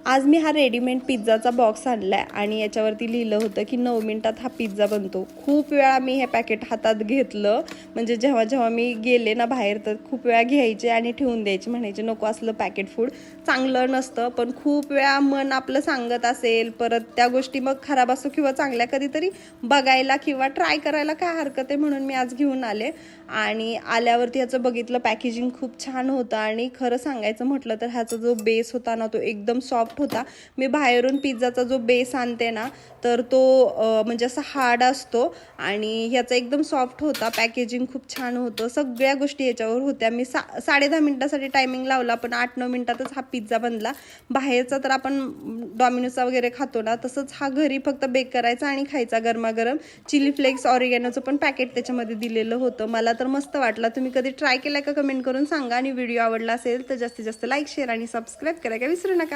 आज मी हा readymade पिझ्झाचा box आणलाय आणि याच्यावरती लिहिलं होतं की 9 मिनिटात हा पिझ्झा बनतो। खूप वेळा मी हे पॅकेट हातात घेतलं, म्हणजे जेव्हा जेव्हा मी गेले ना बाहेर तर खूप वेळा घ्यायचे आणि ठेवून द्यायचे, म्हणायचे नको असलं पॅकेट फूड चांगलं नसतं। पण खूप वेळा मन आपलं सांगत असेल, परत त्या गोष्टी मग खराब असो किंवा चांगल्या कधीतरी बघायला किंवा ट्राय करायला काय हरकत आहे, म्हणून मी आज घेऊन आले। आणि आल्यावरती ह्याचं बघितलं, पॅकेजिंग खूप छान होतं आणि खरं सांगायचं म्हटलं तर ह्याचा जो बेस होता ना तो एकदम सॉफ्ट होता। मी बाहेरून पिझ्झाचा जो बेस आणते ना तर तो म्हणजे असा हार्ड असतो आणि ह्याचा एकदम सॉफ्ट होता। पॅकेजिंग खूप छान होतं, सगळ्या गोष्टी याच्यावर होत्या। मी 10.5 मिनिटासाठी टायमिंग लावला, पण 8-9 मिनिटातच हा पिझ्झा बनला। बाहेरचा तर आपण डॉमिनोजचा वगैरे खातो ना, तसंच हा घरी फक्त बेक करायचा आणि खायचा गरमागरम। चिली फ्लेक्स ऑरिगॅनोचं पण पॅकेट त्याच्यामध्ये दिलेलं होतं। मला तर मस्त वाटला। तुम्ही कधी ट्राय केलाय का कमेंट करून सांगा, आणि व्हिडिओ आवडला असेल तर जास्तीत जास्त लाईक, शेअर आणि सबस्क्राईब करायला विसरू नका।